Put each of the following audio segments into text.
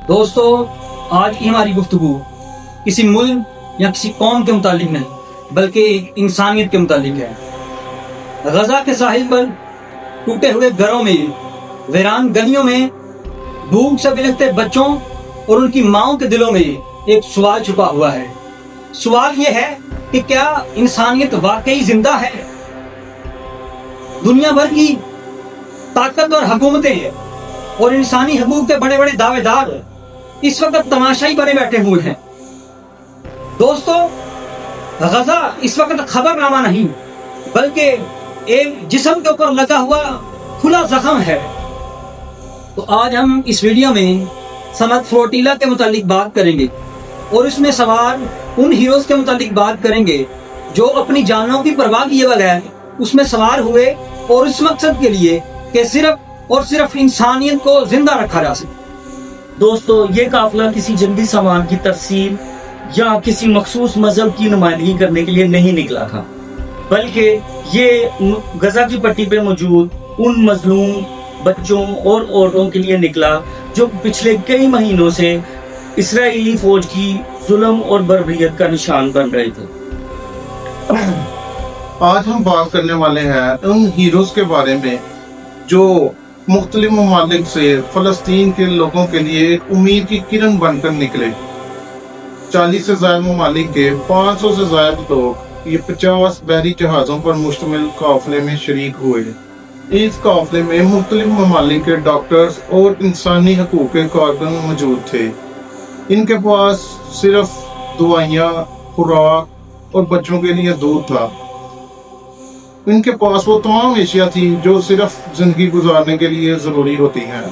دوستو، آج کی ہماری گفتگو کسی ملک یا کسی قوم کے متعلق نہیں بلکہ ایک انسانیت کے متعلق ہے۔ غزہ کے ساحل پر ٹوٹے ہوئے گھروں میں، ویران گلیوں میں، بھوک سے بلکتے بچوں اور ان کی ماؤں کے دلوں میں ایک سوال چھپا ہوا ہے۔ سوال یہ ہے کہ کیا انسانیت واقعی زندہ ہے؟ دنیا بھر کی طاقتور حکومتیں اور انسانی حقوق کے بڑے بڑے دعوے دار اس وقت تماشائی بنے بیٹھے ہوئے ہیں۔ دوستو، غزہ اس وقت خبر نامہ نہیں بلکہ ایک جسم کے اوپر لگا ہوا کھلا زخم ہے۔ تو آج ہم اس ویڈیو میں سمت فلوٹیلا کے متعلق بات کریں گے اور اس میں سوار ان ہیروز کے متعلق بات کریں گے جو اپنی جانوں کی پرواہ کیے بغیر اس میں سوار ہوئے اور اس مقصد کے لیے کہ صرف اور صرف انسانیت کو زندہ رکھا جا سکے۔ دوستو، یہ قافلہ کسی جنگی سامان کی تفصیل یا کسی مخصوص مذہب کی نمائندگی کرنے کے لیے نہیں نکلا تھا، بلکہ یہ غزہ کی پٹی پہ موجود ان مظلوم بچوں اور عورتوں کے لیے نکلا جو پچھلے کئی مہینوں سے اسرائیلی فوج کی ظلم اور بربریت کا نشان بن رہے تھے۔ آج ہم بات کرنے والے ہیں ان ہیروز کے بارے میں جو مختلف ممالک سے فلسطین کے لوگوں کے لیے ایک امید کی کرن بن کر نکلے۔ 40 سے زائد ممالک کے 500 سے زائد لوگ یہ 50 بحری جہازوں پر مشتمل قافلے میں شریک ہوئے۔ اس قافلے میں مختلف ممالک کے ڈاکٹرز اور انسانی حقوق کے کارکن موجود تھے۔ ان کے پاس صرف دوائیاں، خوراک اور بچوں کے لیے دودھ تھا۔ ان کے پاس وہ تمام اشیاء تھی جو صرف زندگی گزارنے کے لیے ضروری ہوتی ہیں۔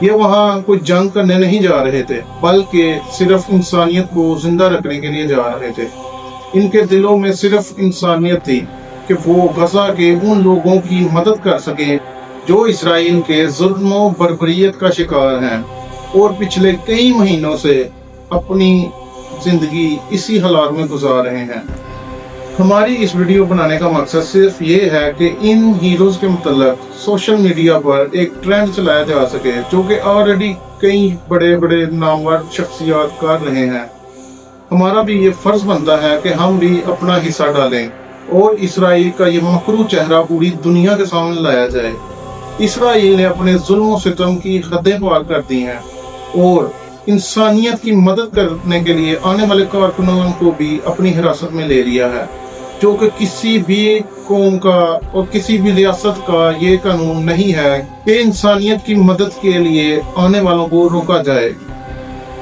یہ وہاں کوئی جنگ کرنے نہیں جا رہے تھے بلکہ صرف انسانیت کو زندہ رکھنے کے لیے جا رہے تھے۔ ان کے دلوں میں صرف انسانیت تھی کہ وہ غزہ کے ان لوگوں کی مدد کر سکیں جو اسرائیل کے ظلم و بربریت کا شکار ہیں اور پچھلے کئی مہینوں سے اپنی زندگی اسی حالات میں گزار رہے ہیں۔ ہماری اس ویڈیو بنانے کا مقصد صرف یہ ہے کہ ان ہیروز کے متعلق سوشل میڈیا پر ایک ٹرینڈ چلایا جا سکے جو کہ آلریڈی کئی بڑے بڑے نامور شخصیات کر رہے ہیں۔ ہمارا بھی یہ فرض بنتا ہے کہ ہم بھی اپنا حصہ ڈالیں اور اسرائیل کا یہ مکروہ چہرہ پوری دنیا کے سامنے لایا جائے۔ اسرائیل نے اپنے ظلم و ستم کی حدیں پار کر دی ہیں اور انسانیت کی مدد کرنے کے لیے آنے والے کارکنوں کو بھی اپنی حراست میں لے لیا ہے، جو کہ کسی بھی قوم کا اور کسی بھی ریاست کا یہ قانون نہیں ہے کہ انسانیت کی مدد کے لیے آنے والوں کو روکا جائے۔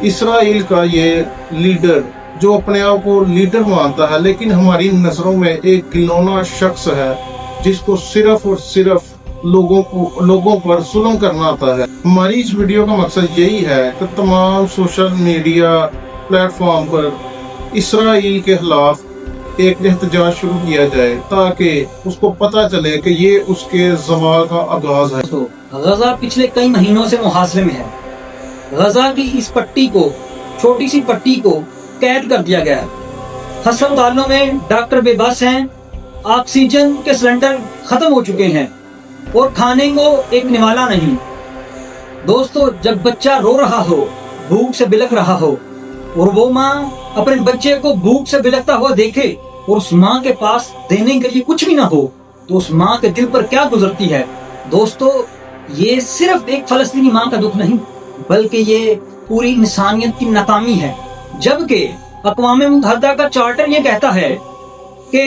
اسرائیل کا یہ لیڈر جو اپنے آپ کو لیڈر مانتا ہے لیکن ہماری نظروں میں ایک گلونا شخص ہے جس کو صرف اور صرف لوگوں پر ظلم کرنا آتا ہے۔ ہماری اس ویڈیو کا مقصد یہی ہے کہ تمام سوشل میڈیا پلیٹ فارم پر اسرائیل کے خلاف ایک احتجاج شروع کیا جائے تاکہ اس کو پتہ چلے کہ یہ اس کے زوال کا آغاز ہے۔ غزہ پچھلے کئی مہینوں سے محاصرے میں ہے۔ غزہ کی اس پٹی کو، چھوٹی سی پٹی کو قید کر دیا گیا ہے۔ ہسپتالوں میں ڈاکٹر بے بس ہیں، آکسیجن کے سلنڈر ختم ہو چکے ہیں اور کھانے کو ایک نوالا نہیں۔ دوستو، جب بچہ رو رہا ہو، بھوک سے بلک رہا ہو اور وہ ماں اپنے بچے کو بھوک سے بلکتا ہوا دیکھے اور اس ماں کے پاس دینے کے لیے کچھ بھی نہ ہو تو اس ماں کے دل پر کیا گزرتی ہے۔ دوستو، یہ صرف ایک فلسطینی ماں کا دکھ نہیں بلکہ یہ پوری انسانیت کی ناکامی ہے۔ جبکہ اقوام متحدہ کا چارٹر یہ کہتا ہے کہ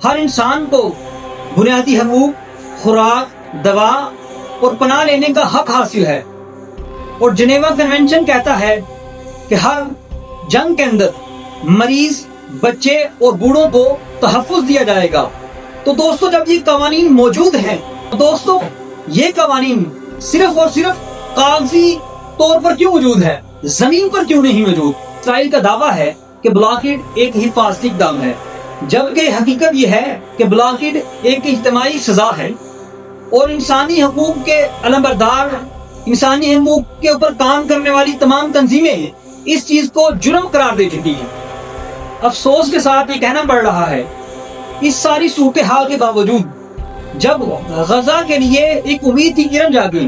ہر انسان کو بنیادی حقوق، خوراک، دوا اور پناہ لینے کا حق حاصل ہے، اور جنیوا کنونشن کہتا ہے کہ ہر جنگ کے اندر مریض، بچے اور بوڑھوں کو تحفظ دیا جائے گا۔ تو دوستو، جب یہ قوانین موجود ہیں تو دوستو یہ قوانین صرف اور صرف کاغذی طور پر کیوں موجود ہے، زمین پر کیوں نہیں موجود؟ اسرائیل کا دعویٰ ہے کہ بلاکیڈ ایک حفاظتی اقدام ہے، جبکہ حقیقت یہ ہے کہ بلاکیڈ ایک اجتماعی سزا ہے اور انسانی حقوق کے علمبردار، انسانی حقوق کے اوپر کام کرنے والی تمام تنظیمیں اس چیز کو جرم قرار دے چکی ہیں۔ افسوس کے ساتھ یہ کہنا پڑ رہا ہے، اس ساری صورتحال کے باوجود جب غزہ کے لیے ایک امید کی کرن جاگی،